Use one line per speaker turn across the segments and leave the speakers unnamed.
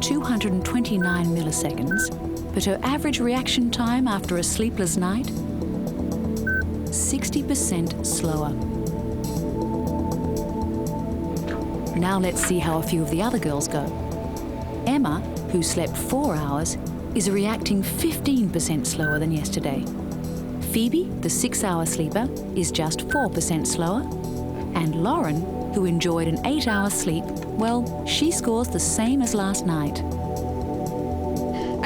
229 milliseconds, but her average reaction time after a sleepless night? 60% slower. Now let's see how a few of the other girls go. Emma, who slept 4 hours, is reacting 15% slower than yesterday. Phoebe, the 6-hour sleeper, is just 4% slower. And Lauren, who enjoyed an 8-hour sleep, well, she scores the same as last night.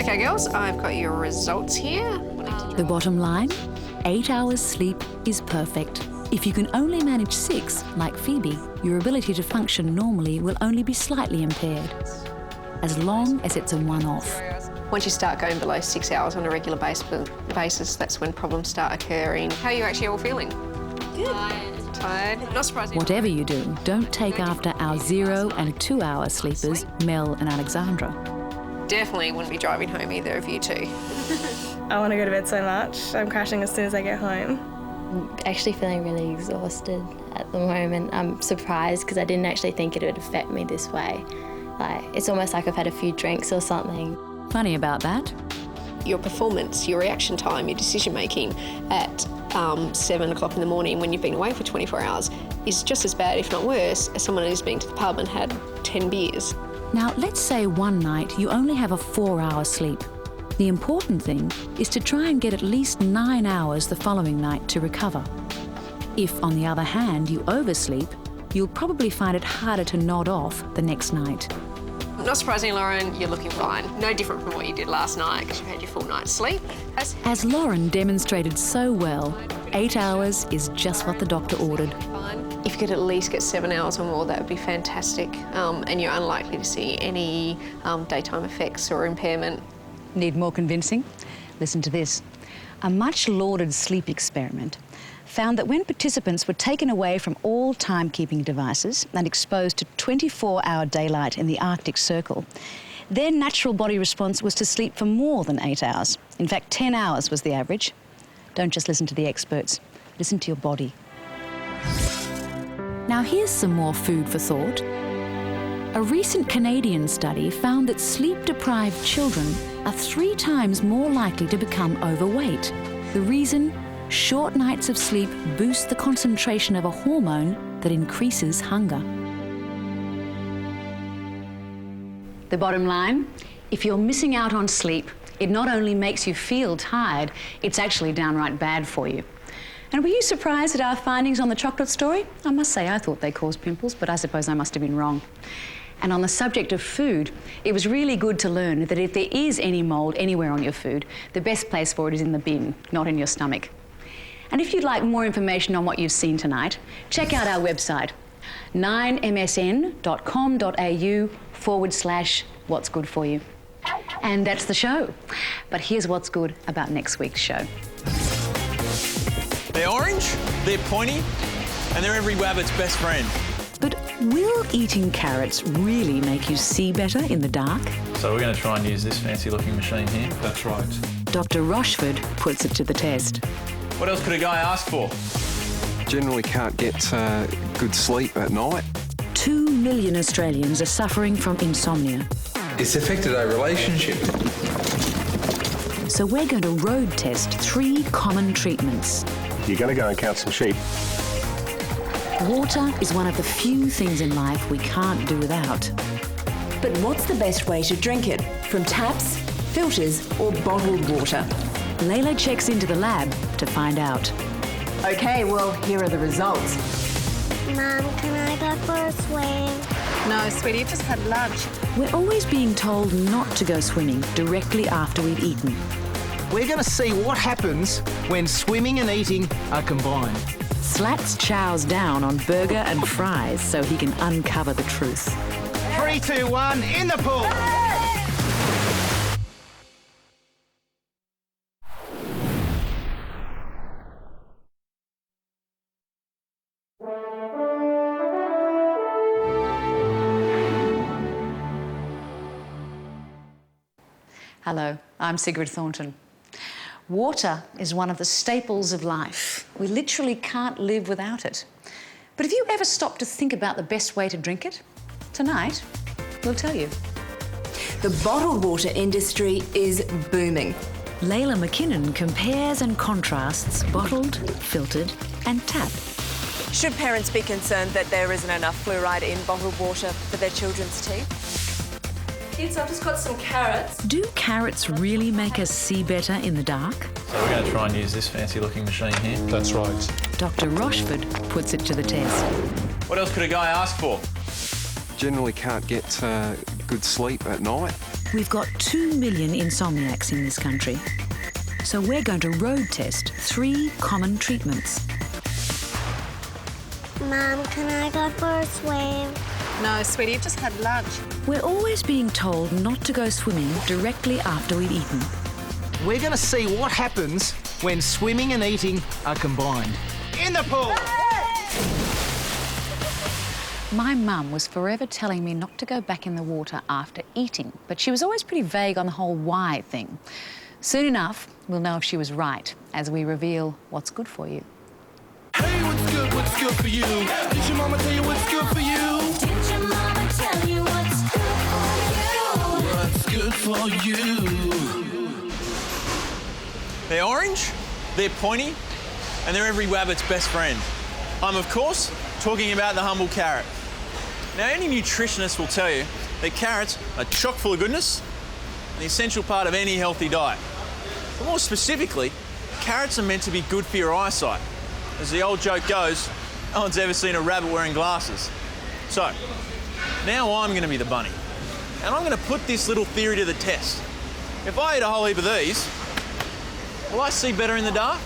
Okay, girls, I've got your results here.
The bottom line, 8 hours sleep is perfect. If you can only manage 6, like Phoebe, your ability to function normally will only be slightly impaired, as long as it's a one-off.
Once you start going below 6 hours on a regular basis, that's when problems start occurring. How are you actually all feeling? Good. Tired. Not surprising.
Whatever you do, don't take after our 0 and 2 hour sleepers, Mel and Alexandra.
Definitely wouldn't be driving home either of you two.
I want to go to bed so much. I'm crashing as soon as I get home.
I'm actually feeling really exhausted at the moment. I'm surprised because I didn't actually think it would affect me this way. It's almost like I've had a few drinks or something.
Funny about that.
Your performance, your reaction time, your decision making at 7 o'clock in the morning when you've been away for 24 hours is just as bad, if not worse, as someone who's been to the pub and had 10 beers.
Now, let's say one night you only have a 4-hour sleep. The important thing is to try and get at least 9 hours the following night to recover. If, on the other hand, you oversleep, you'll probably find it harder to nod off the next night.
Not surprisingly, Lauren, you're looking fine. No different from what you did last night because you had your full night's sleep.
As Lauren demonstrated so well, 8 hours is just what the doctor ordered.
If you could at least get 7 hours or more, that would be fantastic. And you're unlikely to see any daytime effects or impairment.
Need more convincing? Listen to this. A much-lauded sleep experiment found that when participants were taken away from all timekeeping devices and exposed to 24-hour daylight in the Arctic Circle, their natural body response was to sleep for more than 8 hours. In fact, 10 hours was the average. Don't just listen to the experts. Listen to your body. Now here's some more food for thought. A recent Canadian study found that sleep-deprived children are 3 times more likely to become overweight. The reason? Short nights of sleep boost the concentration of a hormone that increases hunger. The bottom line, if you're missing out on sleep, it not only makes you feel tired, it's actually downright bad for you. And were you surprised at our findings on the chocolate story? I must say I thought they caused pimples, but I suppose I must have been wrong. And on the subject of food, it was really good to learn that if there is any mould anywhere on your food, the best place for it is in the bin, not in your stomach. And if you'd like more information on what you've seen tonight, check out our website, 9msn.com.au/what's good for you. And that's the show. But here's what's good about next week's show.
They're orange, they're pointy, and they're every rabbit's best friend.
But will eating carrots really make you see better in the dark?
So we're going to try and use this fancy-looking machine here. That's right.
Dr. Rochford puts it to the test.
What else could a guy ask for?
Generally can't get good sleep at night.
2 million Australians are suffering from insomnia.
It's affected our relationship.
So we're going to road test 3 common treatments.
You're going to go and count some sheep.
Water is one of the few things in life we can't do without.
But what's the best way to drink it? From taps, filters, or bottled water?
Layla checks into the lab to find out.
Okay, well, here are the results.
Mom, can I go for a swim?
No, sweetie, you've just had lunch.
We're always being told not to go swimming directly after we've eaten.
We're going to see what happens when swimming and eating are combined.
Slats chows down on burger and fries so he can uncover the truth.
3, 2, 1, in the pool!
Hello, I'm Sigrid Thornton. Water is one of the staples of life. We literally can't live without it. But have you ever stopped to think about the best way to drink it? Tonight, we'll tell you.
The bottled water industry is booming.
Layla McKinnon compares and contrasts bottled, filtered and tap.
Should parents be concerned that there isn't enough fluoride in bottled water for their children's teeth?
Kids, I've just got some carrots.
Do carrots really make us see better in the dark?
So we're going to try and use this fancy-looking machine here.
That's right.
Dr. Rochford puts it to the test.
What else could a guy ask for?
Generally can't get good sleep at night.
We've got 2 million insomniacs in this country. So we're going to road test 3 common treatments.
Mom, can I go for a swim?
No, sweetie, you've just had lunch.
We're always being told not to go swimming directly after we've eaten.
We're going to see what happens when swimming and eating are combined. In the pool!
My mum was forever telling me not to go back in the water after eating, but she was always pretty vague on the whole why thing. Soon enough, we'll know if she was right as we reveal what's good for you.
Hey, what's good for you? Did your mama tell you what's good for you? Did your mama tell you what's good for you? What's good for you?
They're orange, they're pointy, and they're every rabbit's best friend. I'm, of course, talking about the humble carrot. Now, any nutritionist will tell you that carrots are chock full of goodness and the essential part of any healthy diet. But more specifically, carrots are meant to be good for your eyesight. As the old joke goes, no one's ever seen a rabbit wearing glasses. So, now I'm going to be the bunny. And I'm going to put this little theory to the test. If I eat a whole heap of these, will I see better in the dark?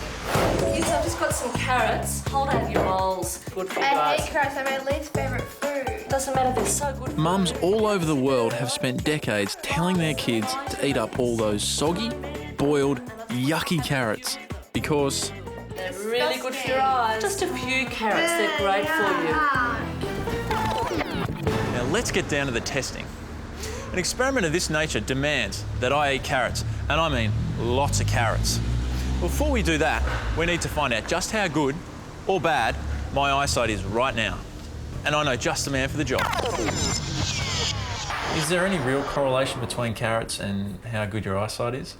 Kids, I've just got some carrots. Hold out your bowls. Good for you guys.
I hate carrots. They're my least favourite food.
Doesn't matter, they're so good.
Mums all over the world have spent decades telling their kids to eat up all those soggy, boiled, yucky carrots because
They're really good for your eyes. Just a few carrots, they're great for you.
Now let's get down to the testing. An experiment of this nature demands that I eat carrots, and I mean lots of carrots. Before we do that, we need to find out just how good or bad my eyesight is right now. And I know just the man for the job. Is there any real correlation between carrots and how good your eyesight is?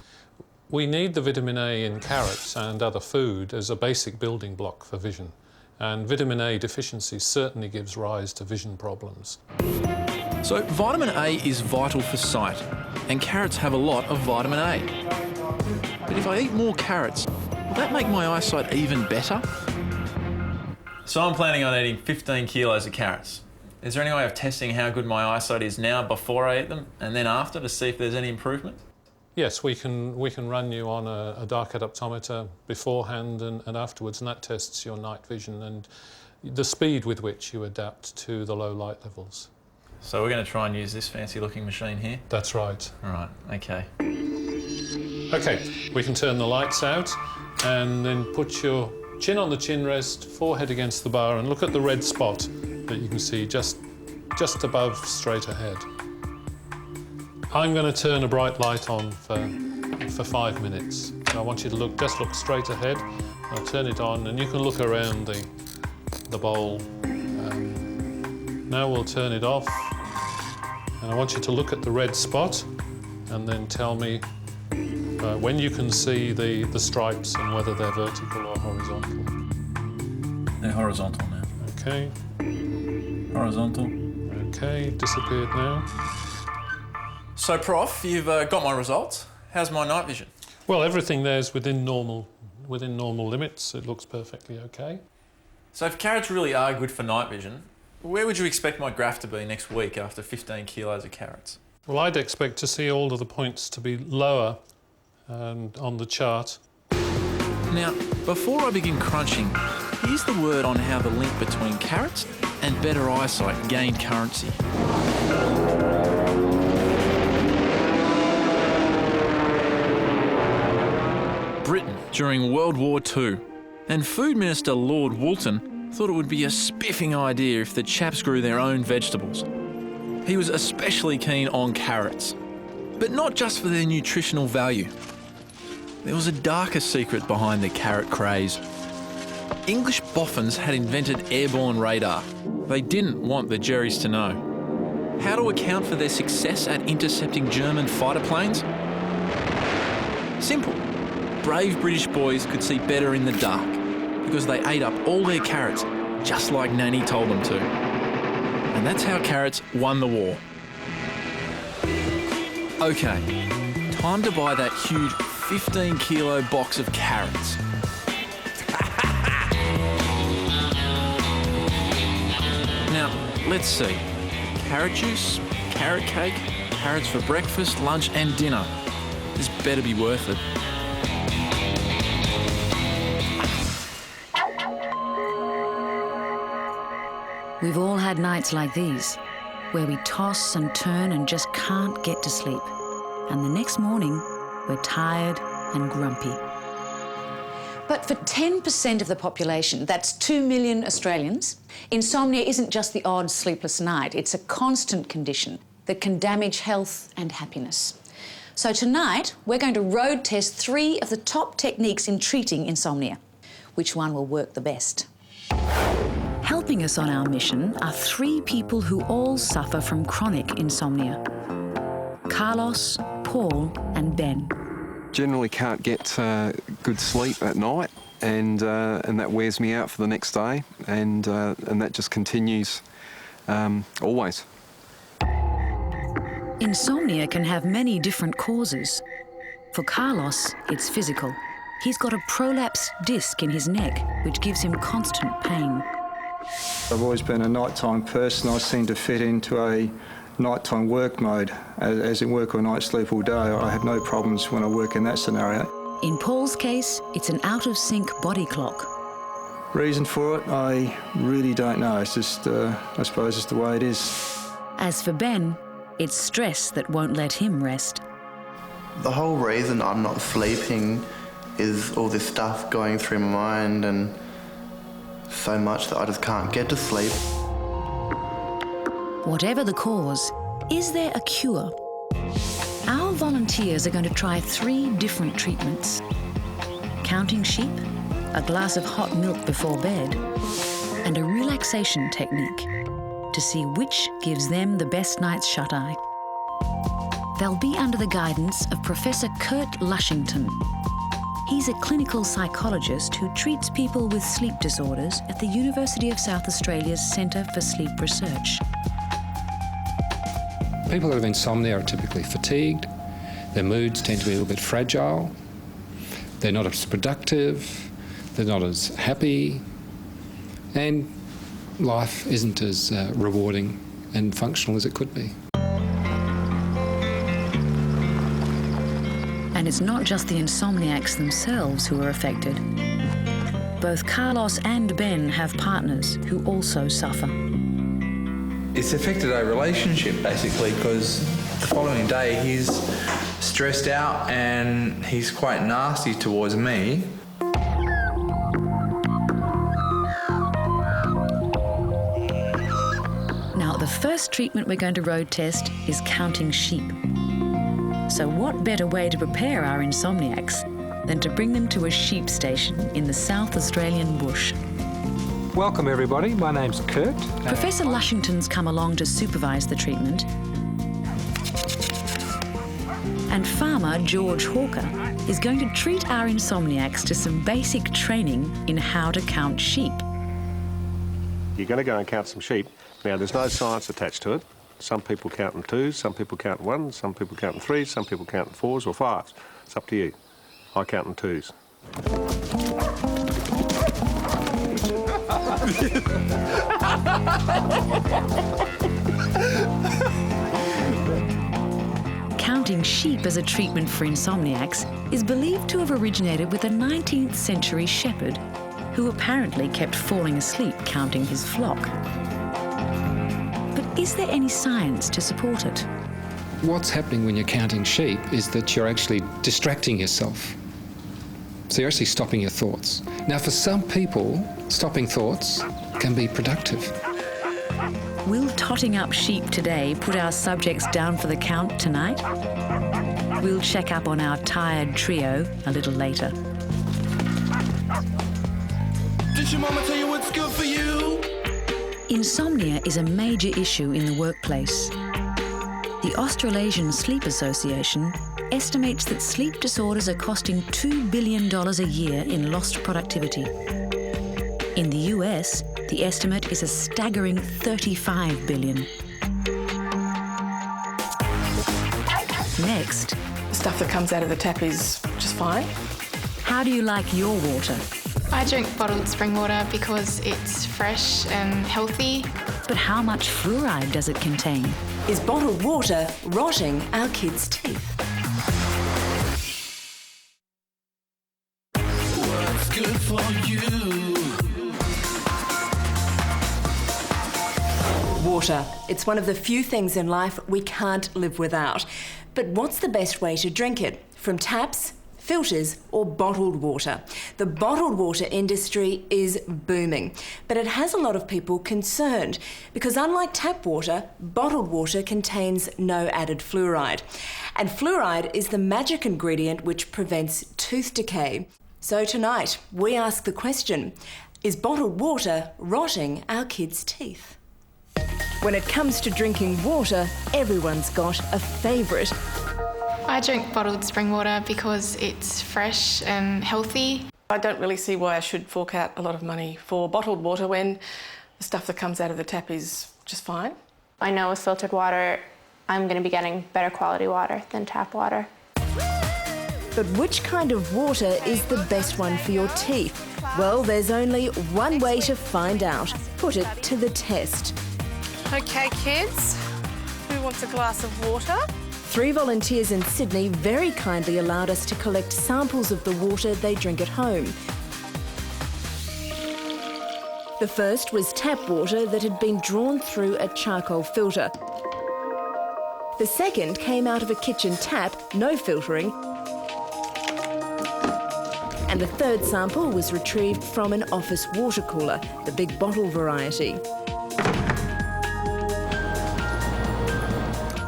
We need the vitamin A in carrots and other food as a basic building block for vision. And vitamin A deficiency certainly gives rise to vision problems.
So vitamin A is vital for sight, and carrots have a lot of vitamin A. But if I eat more carrots, will that make my eyesight even better? So I'm planning on eating 15 kilos of carrots. Is there any way of testing how good my eyesight is now before I eat them and then after to see if there's any improvement?
Yes, we can run you on a dark adaptometer beforehand and afterwards, and that tests your night vision and the speed with which you adapt to the low light levels.
So we're going to try and use this fancy looking machine here?
That's right.
All right, okay.
Okay, we can turn the lights out and then put your chin on the chin rest, forehead against the bar, and look at the red spot that you can see just above straight ahead. I'm going to turn a bright light on for 5 minutes. So I want you to look straight ahead. I'll turn it on and you can look around the bowl. Now we'll turn it off. And I want you to look at the red spot and then tell me when you can see the stripes and whether they're vertical or horizontal.
They're horizontal now.
Okay.
Horizontal.
Okay, disappeared now.
So, Prof, you've got my results. How's my night vision?
Well, everything there's within normal limits. It looks perfectly okay.
So if carrots really are good for night vision, where would you expect my graph to be next week after 15 kilos of carrots?
Well, I'd expect to see all of the points to be lower on the chart.
Now, before I begin crunching, here's the word on how the link between carrots and better eyesight gained currency. Britain during World War II, and Food Minister Lord Woolton thought it would be a spiffing idea if the chaps grew their own vegetables. He was especially keen on carrots, but not just for their nutritional value. There was a darker secret behind the carrot craze. English boffins had invented airborne radar. They didn't want the Jerrys to know. how to account for their success at intercepting German fighter planes? Simple. Brave British boys could see better in the dark because they ate up all their carrots just like Nanny told them to. And that's how carrots won the war. Okay, time to buy that huge 15-kilo box of carrots. Now, let's see. Carrot juice, carrot cake, carrots for breakfast, lunch and dinner. This better be worth it.
We've all had nights like these, where we toss and turn and just can't get to sleep. And the next morning, we're tired and grumpy.
But for 10% of the population, that's 2 million Australians, insomnia isn't just the odd sleepless night. It's a constant condition that can damage health and happiness. So tonight, we're going to road test 3 of the top techniques in treating insomnia. Which one will work the best?
Helping us on our mission are 3 people who all suffer from chronic insomnia. Carlos, Paul and Ben.
Generally can't get good sleep at night, and that wears me out for the next day, and that just continues always.
Insomnia can have many different causes. For Carlos, it's physical. He's got a prolapsed disc in his neck, which gives him constant pain.
I've always been a nighttime person. I seem to fit into a nighttime work mode, as in work or night, sleep all day. I have no problems when I work in that scenario.
In Paul's case, it's an out-of-sync body clock.
Reason for it, I really don't know. It's just, I suppose it's the way it is.
As for Ben, it's stress that won't let him rest.
The whole reason I'm not sleeping is all this stuff going through my mind, and so much that I just can't get to sleep.
Whatever the cause, is there a cure? Our volunteers are going to try 3 different treatments. Counting sheep, a glass of hot milk before bed, and a relaxation technique to see which gives them the best night's shut-eye. They'll be under the guidance of Professor Kurt Lushington. He's a clinical psychologist who treats people with sleep disorders at the University of South Australia's Centre for Sleep Research.
People who have insomnia are typically fatigued, their moods tend to be a little bit fragile, they're not as productive, they're not as happy, and life isn't as rewarding and functional as it could be.
And it's not just the insomniacs themselves who are affected. Both Carlos and Ben have partners who also suffer.
It's affected our relationship, basically, because the following day he's stressed out and he's quite nasty towards me.
Now, the first treatment we're going to road test is counting sheep. So what better way to prepare our insomniacs than to bring them to a sheep station in the South Australian bush?
Welcome everybody, my name's Kurt.
Professor Lushington's come along to supervise the treatment. And farmer George Hawker is going to treat our insomniacs to some basic training in how to count sheep.
You're going to go and count some sheep. Now, there's no science attached to it. Some people count in 2s, some people count in 1s, some people count in 3s, some people count in 4s or 5s. It's up to you. I count in 2s.
Counting sheep as a treatment for insomniacs is believed to have originated with a 19th century shepherd who apparently kept falling asleep counting his flock. But is there any science to support it?
What's happening when you're counting sheep is that you're actually distracting yourself. So you're actually stopping your thoughts. Now, for some people, stopping thoughts can be productive.
Will totting up sheep today put our subjects down for the count tonight? We'll check up on our tired trio a little later.
Did your mama tell you what's good for you?
Insomnia is a major issue in the workplace. The Australasian Sleep Association estimates that sleep disorders are costing $2 billion a year in lost productivity. In the US, the estimate is a staggering $35 billion. Next,
The stuff that comes out of the tap is just fine.
how do you like your water?
I drink bottled spring water because it's fresh and healthy.
But how much fluoride does it contain?
Is bottled water rotting our kids' teeth?
What's good for you?
Water. It's one of the few things in life we can't live without. But what's the best way to drink it? From taps, filters or bottled water? The bottled water industry is booming, but it has a lot of people concerned because unlike tap water, bottled water contains no added fluoride. And fluoride is the magic ingredient which prevents tooth decay. So tonight, we ask the question, is bottled water rotting our kids' teeth? When it comes to drinking water, everyone's got a favourite.
I drink bottled spring water because it's fresh and healthy.
I don't really see why I should fork out a lot of money for bottled water when the stuff that comes out of the tap is just fine.
I know with filtered water, I'm going to be getting better quality water than tap water.
But which kind of water is the best one for your teeth? Well, there's only one way to find out. Put it to the test.
Okay, kids, who wants a glass of water?
3 volunteers in Sydney very kindly allowed us to collect samples of the water they drink at home. The first was tap water that had been drawn through a charcoal filter. The second came out of a kitchen tap, no filtering. And the third sample was retrieved from an office water cooler, the big bottle variety.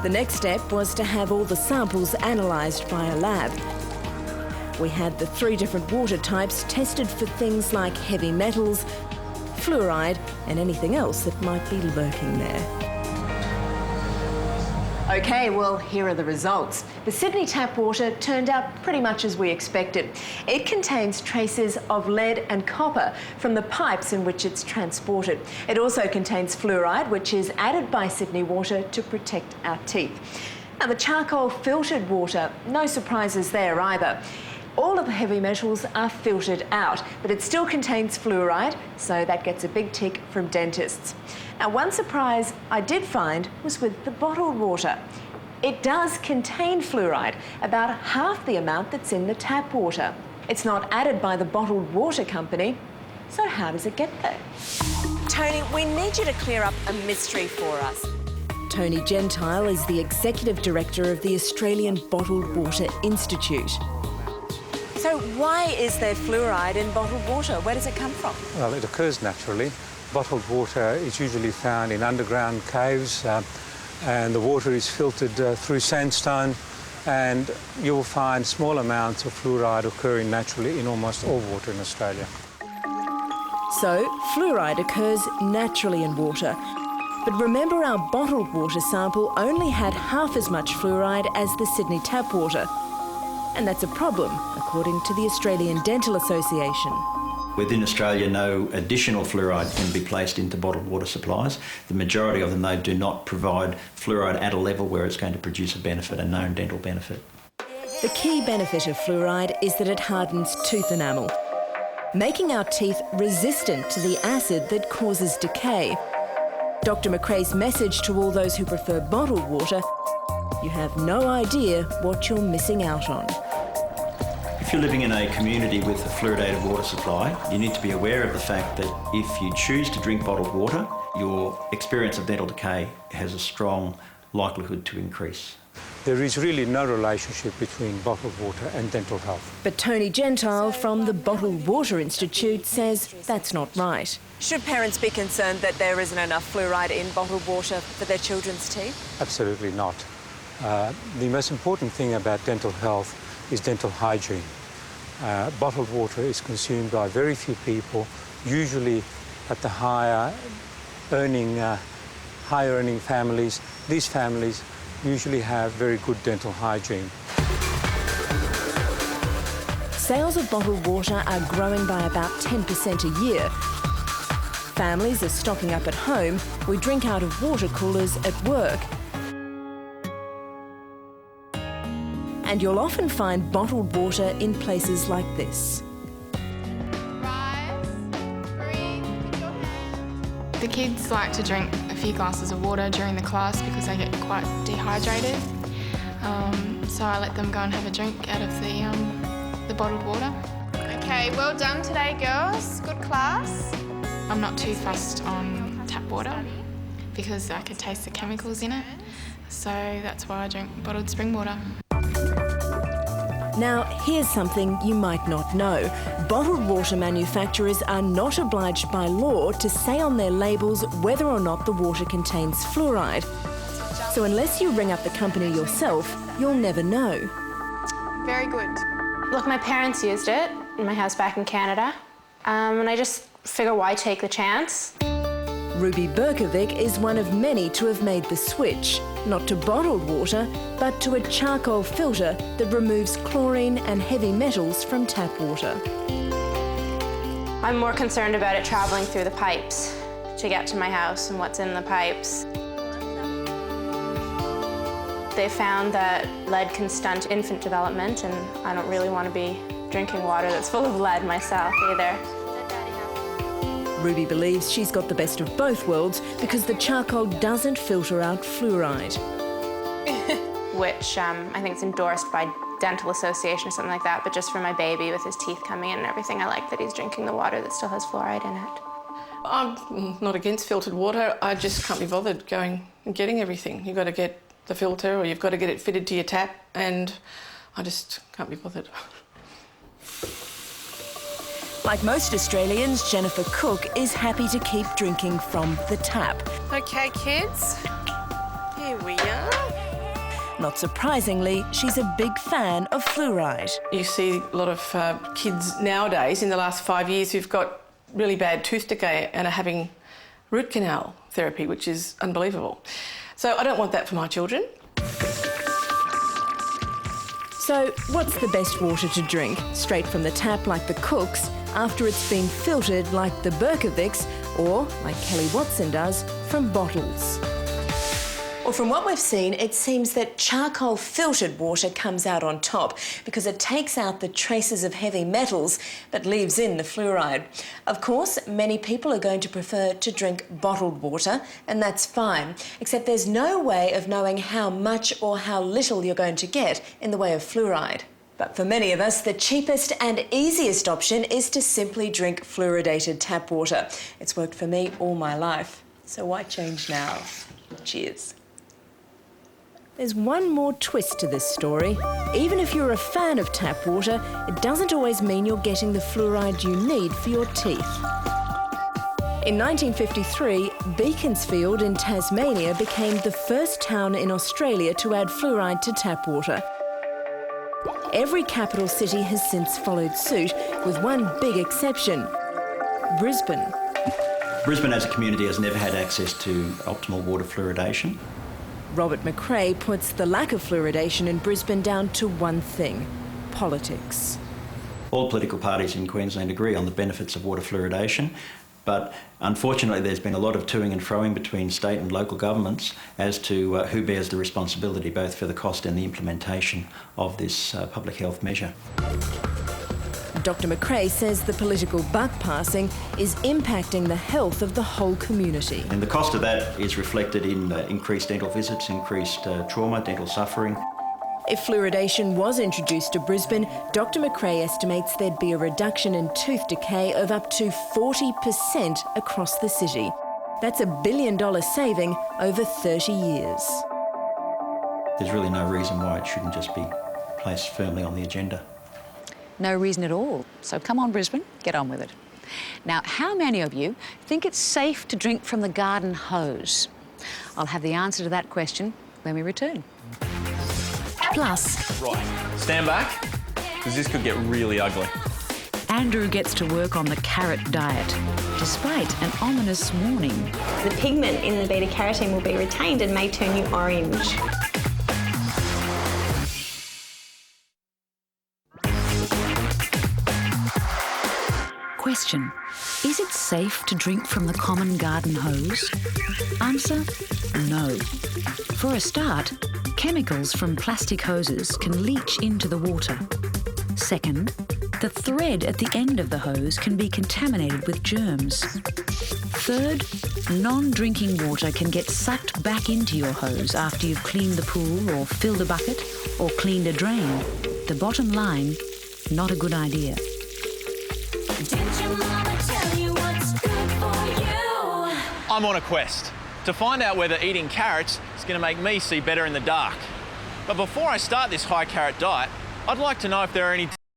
The next step was to have all the samples analysed by a lab. We had the 3 different water types tested for things like heavy metals, fluoride and anything else that might be lurking there. OK, well, here are the results. The Sydney tap water turned out pretty much as we expected. It contains traces of lead and copper from the pipes in which it's transported. It also contains fluoride, which is added by Sydney Water to protect our teeth. Now, the charcoal filtered water, no surprises there either. All of the heavy metals are filtered out, but it still contains fluoride, so that gets a big tick from dentists. Now, one surprise I did find was with the bottled water. It does contain fluoride, about half the amount that's in the tap water. It's not added by the bottled water company, so how does it get there?
Tony, we need you to clear up a mystery for us.
Tony Gentile is the Executive Director of the Australian Bottled Water Institute.
So why is there fluoride in bottled water? Where does it come from?
Well, it occurs naturally. Bottled water is usually found in underground caves and the water is filtered through sandstone, and you'll find small amounts of fluoride occurring naturally in almost all water in Australia.
So, fluoride occurs naturally in water. But remember, our bottled water sample only had half as much fluoride as the Sydney tap water. And that's a problem, according to the Australian Dental Association.
Within Australia, no additional fluoride can be placed into bottled water supplies. The majority of them, though, do not provide fluoride at a level where it's going to produce a benefit, a known dental benefit.
The key benefit of fluoride is that it hardens tooth enamel, making our teeth resistant to the acid that causes decay. Dr. McRae's message to all those who prefer bottled water: you have no idea what you're missing out on.
If you're living in a community with a fluoridated water supply, you need to be aware of the fact that if you choose to drink bottled water, your experience of dental decay has a strong likelihood to increase.
There is really no relationship between bottled water and dental health.
But Tony Gentile from the Bottled Water Institute says that's not right.
Should parents be concerned that there isn't enough fluoride in bottled water for their children's teeth?
Absolutely not. The most important thing about dental health is dental hygiene. Bottled water is consumed by very few people, usually at the higher earning families. These families usually have very good dental hygiene.
Sales of bottled water are growing by about 10% a year. Families are stocking up at home. We drink out of water coolers at work. And you'll often find bottled water in places like this.
The kids like to drink a few glasses of water during the class because they get quite dehydrated. So I let them go and have a drink out of the bottled water.
Okay, well done today, girls. Good class.
I'm not too fussed on tap water because I can taste the chemicals in it. So that's why I drink bottled spring water.
Now, here's something you might not know. Bottled water manufacturers are not obliged by law to say on their labels whether or not the water contains fluoride. So unless you ring up the company yourself, you'll never know.
Very good. Look, my parents used it in my house back in Canada, and I just figure why take the chance?
Ruby Berkovic is one of many to have made the switch, not to bottled water, but to a charcoal filter that removes chlorine and heavy metals from tap water.
I'm more concerned about it travelling through the pipes to get to my house and what's in the pipes. They found that lead can stunt infant development, and I don't really want to be drinking water that's full of lead myself either.
Ruby believes she's got the best of both worlds because the charcoal doesn't filter out fluoride.
Which I think is endorsed by Dental Association or something like that, but just for my baby with his teeth coming in and everything, I like that he's drinking the water that still has fluoride in it.
I'm not against filtered water, I just can't be bothered going and getting everything. You've got to get the filter or you've got to get it fitted to your tap, and I just can't be bothered.
Like most Australians, Jennifer Cook is happy to keep drinking from the tap.
Okay, kids, here we are.
Not surprisingly, she's a big fan of fluoride.
You see a lot of kids nowadays, in the last 5 years, who've got really bad tooth decay and are having root canal therapy, which is unbelievable. So I don't want that for my children.
So what's the best water to drink? Straight from the tap like the Cooks, after it's been filtered like the Berkovics, or, like Kelly Watson does, from bottles? Well, from what we've seen, it seems that charcoal filtered water comes out on top because it takes out the traces of heavy metals but leaves in the fluoride. Of course, many people are going to prefer to drink bottled water, and that's fine, except there's no way of knowing how much or how little you're going to get in the way of fluoride. But for many of us, the cheapest and easiest option is to simply drink fluoridated tap water. It's worked for me all my life, so why change now? Cheers. There's one more twist to this story. Even if you're a fan of tap water, it doesn't always mean you're getting the fluoride you need for your teeth. In 1953, Beaconsfield in Tasmania became the first town in Australia to add fluoride to tap water. Every capital city has since followed suit, with one big exception: Brisbane.
Brisbane as a community has never had access to optimal water fluoridation.
Robert McRae puts the lack of fluoridation in Brisbane down to one thing: politics.
All political parties in Queensland agree on the benefits of water fluoridation, but unfortunately there's been a lot of toing and froing between state and local governments as to who bears the responsibility both for the cost and the implementation of this public health measure.
Dr McRae says the political buck passing is impacting the health of the whole community.
And the cost of that is reflected in increased dental visits, increased trauma, dental suffering.
If fluoridation was introduced to Brisbane, Dr McRae estimates there'd be a reduction in tooth decay of up to 40% across the city. That's $1 billion saving over 30 years.
There's really no reason why it shouldn't just be placed firmly on the agenda.
No reason at all. So come on, Brisbane, get on with it. Now, how many of you think it's safe to drink from the garden hose? I'll have the answer to that question when we return. Plus...
Right, stand back, because this could get really ugly.
Andrew gets to work on the carrot diet, despite an ominous warning.
The pigment in the beta-carotene will be retained and may turn you orange.
question, is it safe to drink from the common garden hose? Answer, no. For a start, chemicals from plastic hoses can leach into the water. Second, the thread at the end of the hose can be contaminated with germs. Third, non-drinking water can get sucked back into your hose after you've cleaned the pool or filled a bucket or cleaned a drain. The bottom line, not a good idea.
Did your mama tell you what's good for you?
I'm on a quest to find out whether eating carrots is going to make me see better in the dark. But before I start this high carrot diet, I'd like to know if there are any